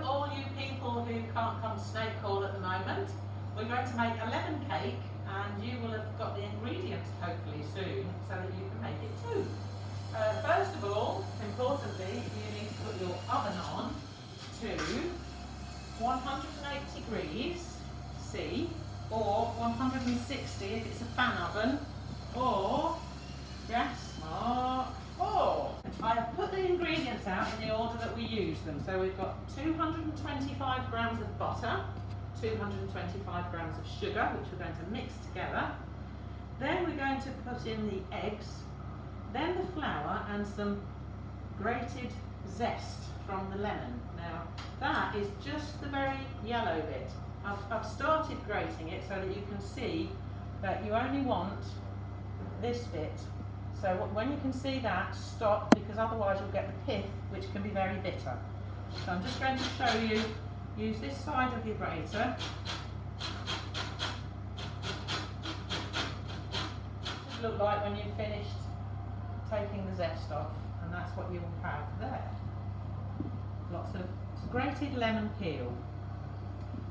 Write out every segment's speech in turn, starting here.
all you people who can't come to Snakehall at the moment, we're going to make a lemon cake, and you will have got the ingredients hopefully soon so that you can make it too. First of all, importantly, you need to put your oven on to 180 degrees C or 160 if it's a fan oven, or gas mark 4. I have put the ingredients out in the order that we use them. So we've got 225 grams of butter, 225 grams of sugar, which we're going to mix together. Then we're going to put in the eggs, then the flour and some grated zest from the lemon. Now that is just the very yellow bit. I've started grating it so that you can see that you only want this bit. So when you can see that, stop, because otherwise you'll get the pith, which can be very bitter. So I'm just going to show you, use this side of your grater. Just look like when you've finished taking the zest off, and that's what you will have there. Lots of grated lemon peel.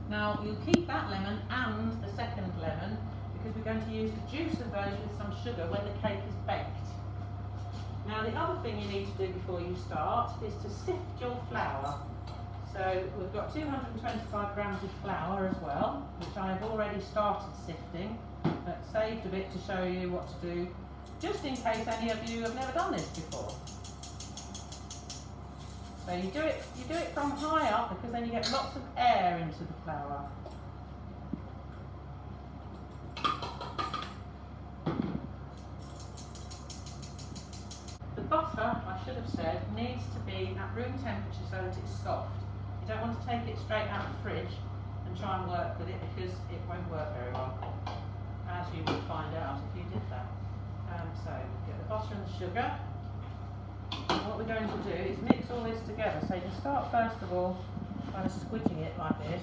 Now you'll keep that lemon and the second lemon, because we're going to use the juice of those with some sugar when the cake is baked. Now the other thing you need to do before you start is to sift your flour. So we've got 225 grams of flour as well, which I've already started sifting, but saved a bit to show you what to do, just in case any of you have never done this before. So you do it from high up, because then you get lots of air into the flour. The butter, I should have said, needs to be at room temperature so that it's soft. You don't want to take it straight out of the fridge and try and work with it, because it won't work very well, as you will find out if you did that. So get the butter and the sugar. And what we're going to do is mix all this together. So you can start first of all by squidging it like this.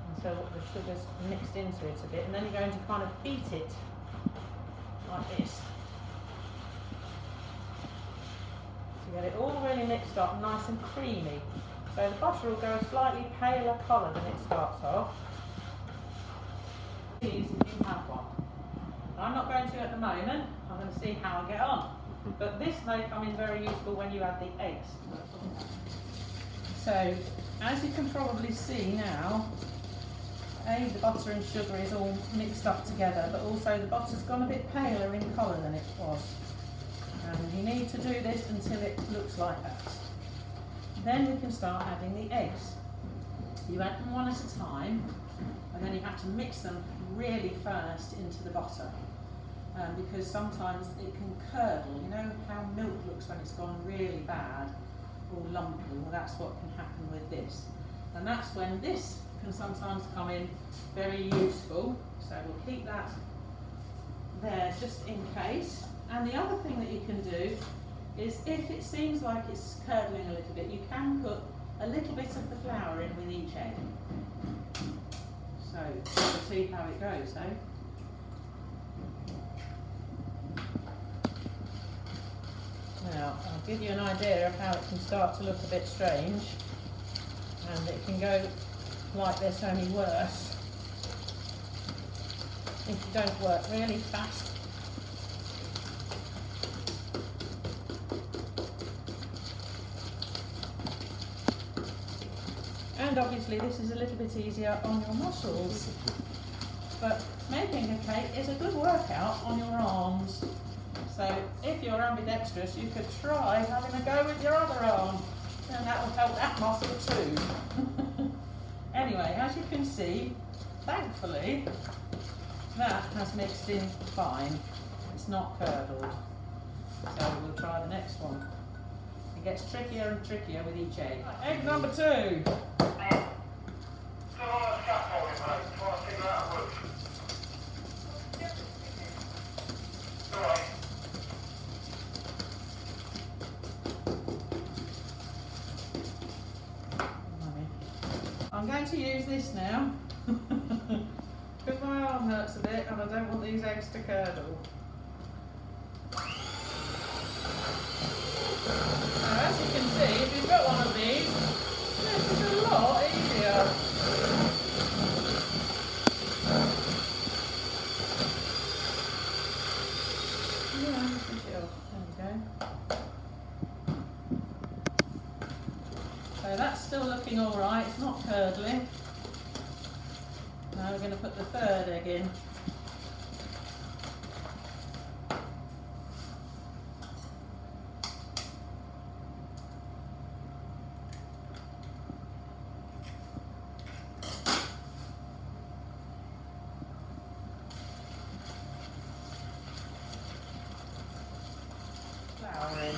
And so the sugar's mixed into it a bit, and then you're going to kind of beat it like this. To get it all really mixed up, nice and creamy. So the butter will go a slightly paler colour than it starts off. These if you have one. I'm not going to at the moment, I'm going to see how I get on. But this may come in very useful when you add the eggs. So, as you can probably see now, the butter and sugar is all mixed up together, but also the butter's gone a bit paler in colour than it was. And you need to do this until it looks like that. Then we can start adding the eggs. You add them one at a time, and then you have to mix them really first into the butter. Because sometimes it can curdle. You know how milk looks when it's gone really bad or lumpy? Well, that's what can happen with this. And that's when this can sometimes come in very useful. So we'll keep that there just in case. And the other thing that you can do is, if it seems like it's curdling a little bit, you can put a little bit of the flour in with each egg. So we'll see how it goes, eh? Now, I'll give you an idea of how it can start to look a bit strange, and it can go like this, only worse, if you don't work really fast. And obviously this is a little bit easier on your muscles, but making a cake is a good workout on your arms. So if you're ambidextrous, you could try having a go with your other arm, and that will help that muscle too. Anyway, as you can see, thankfully, that has mixed in fine. It's not curdled. So we'll try the next one. It gets trickier and trickier with each egg. Egg number 2. I'm going to use this now, because my arm hurts a bit and I don't want these eggs to curdle. Now, as you can So that's still looking all right, it's not curdling. Now we're going to put the third egg in. Flour in.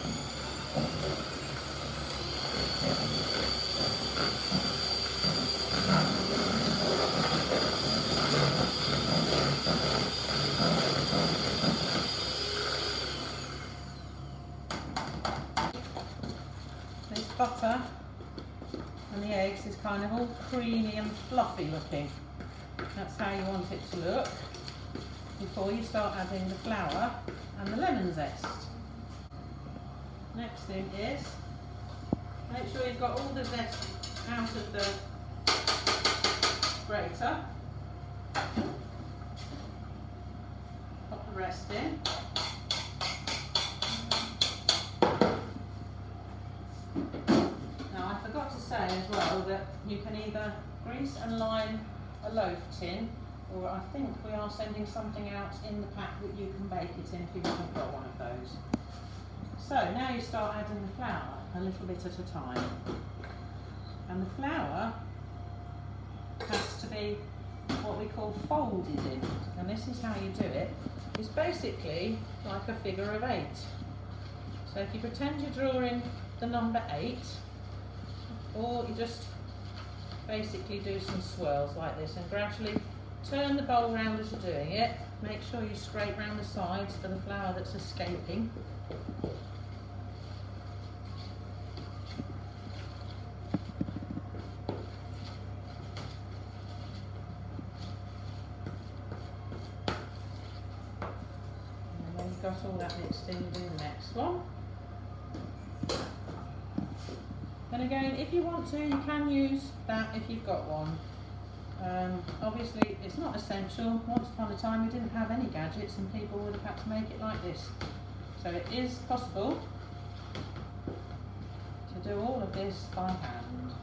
This butter and the eggs is kind of all creamy and fluffy looking. That's how you want it to look before you start adding the flour and the lemon zest. Next thing is, make sure you've got all the zest out of the grater. Pop the rest in. Now I forgot to say as well that you can either grease and line a loaf tin, or I think we are sending something out in the pack that you can bake it in if you haven't got one of those. So now you start adding the flour a little bit at a time. And the flour has to be what we call folded in. And this is how you do it. It's basically like a figure of 8. So if you pretend you're drawing the number 8, or you just basically do some swirls like this and gradually turn the bowl round as you're doing it. Make sure you scrape round the sides for the flour that's escaping. Got all that mixed in, do the next one. And again, if you want to, you can use that if you've got one. Obviously, it's not essential. Once upon a time, we didn't have any gadgets and people would have had to make it like this. So it is possible to do all of this by hand.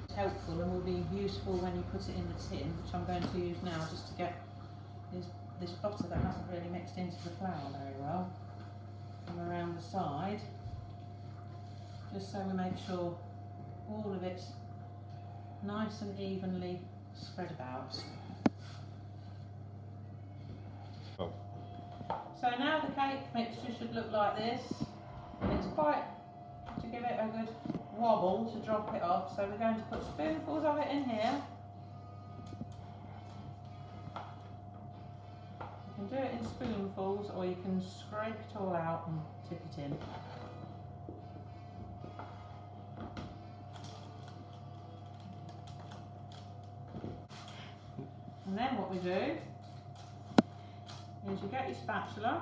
It's helpful and will be useful when you put it in the tin, which I'm going to use now just to get this butter that hasn't really mixed into the flour very well from around the side, just so we make sure all of it's nice and evenly spread about. Oh. So now the cake mixture should look like this, and it's quite to give it a good wobble to drop it off, so we're going to put spoonfuls of it in here. You can do it in spoonfuls, or you can scrape it all out and tip it in. And then what we do is you get your spatula,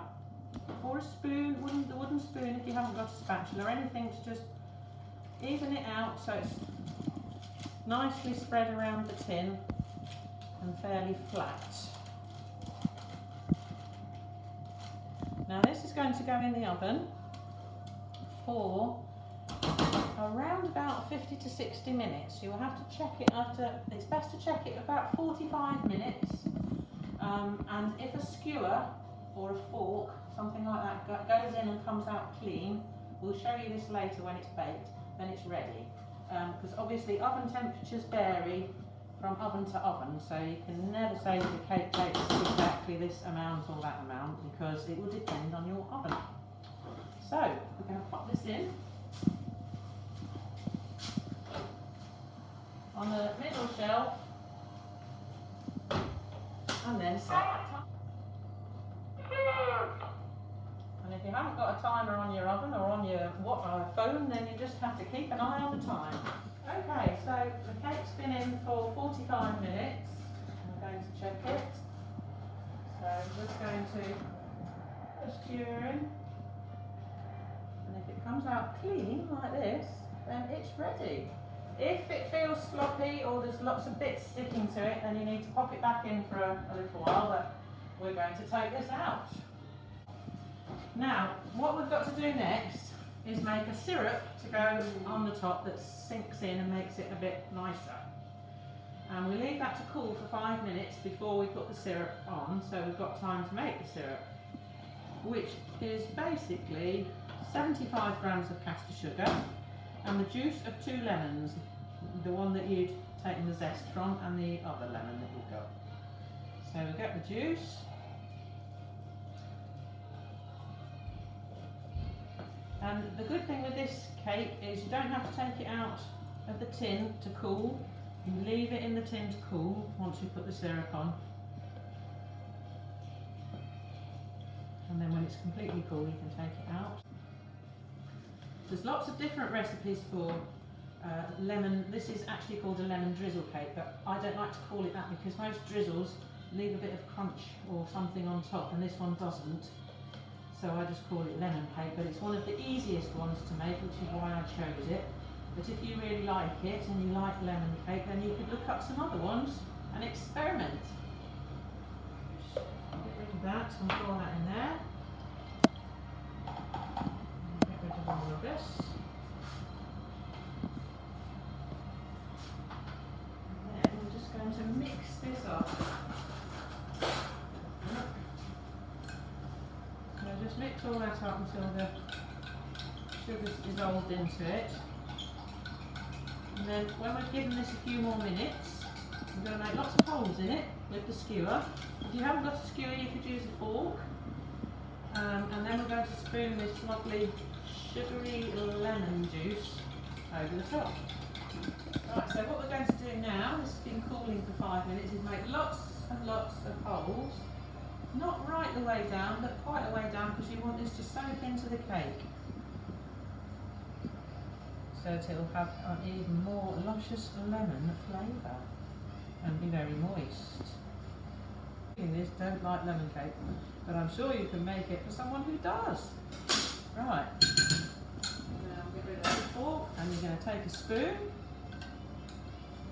or a spoon, the wooden spoon if you haven't got a spatula, or anything to just even it out so it's nicely spread around the tin and fairly flat. Now this is going to go in the oven for around about 50 to 60 minutes. You will have to check it after, it's best to check it about 45 minutes. And if a skewer or a fork, something like that, goes in and comes out clean, we'll show you this later when it's baked, then it's ready. Because obviously oven temperatures vary from oven to oven, so you can never say that the cake bakes exactly this amount or that amount, because it will depend on your oven. So we're going to pop this in on the middle shelf and then set. And if you haven't got a timer on your oven or on your phone, then you just have to keep an eye on the time. Okay, so the cake's been in for 45 minutes. I'm going to check it. So I'm just going to put a skewer in. And if it comes out clean like this, then it's ready. If it feels sloppy or there's lots of bits sticking to it, then you need to pop it back in for a little while, but we're going to take this out. Now, what we've got to do next is make a syrup to go on the top that sinks in and makes it a bit nicer. And we leave that to cool for 5 minutes before we put the syrup on, so we've got time to make the syrup, which is basically 75 grams of caster sugar and the juice of 2 lemons, the one that you'd taken the zest from and the other lemon that you've got. So we'll get the juice. And the good thing with this cake is you don't have to take it out of the tin to cool. You leave it in the tin to cool once you put the syrup on. And then when it's completely cool, you can take it out. There's lots of different recipes for lemon. This is actually called a lemon drizzle cake, but I don't like to call it that because most drizzles leave a bit of crunch or something on top, and this one doesn't. So I just call it lemon cake, but it's one of the easiest ones to make, which is why I chose it. But if you really like it and you like lemon cake, then you could look up some other ones and experiment. Get rid of that and pour that in there. And get rid of all of this. And then we're just going to mix this up. So just mix all that up until the sugar's dissolved into it. And then when we've given this a few more minutes, we're going to make lots of holes in it with the skewer. If you haven't got a skewer, you could use a fork. And then we're going to spoon this lovely sugary lemon juice over the top. Right, so what we're going to do now, this has been cooling for 5 minutes, is make lots and lots of holes. Not right the way down, but quite a way down, because you want this to soak into the cake. So that it'll have an even more luscious lemon flavour and be very moist. This don't like lemon cake, but I'm sure you can make it for someone who does. Right, now get rid of the fork, and you're going to take a spoon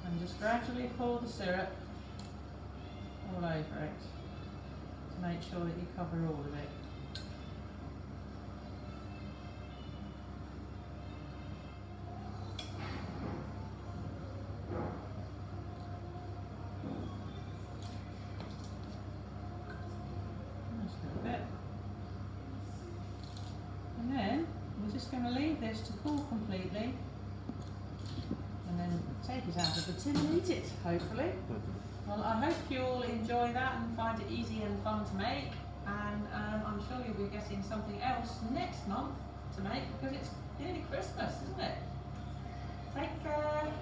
and just gradually pour the syrup all over it to make sure that you cover all of it. And then we're just going to leave this to cool completely and then take it out of the tin and eat it, hopefully. Well, I hope you all enjoy that and find it easy and fun to make, and I'm sure you'll be getting something else next month to make because it's nearly Christmas, isn't it? Take care.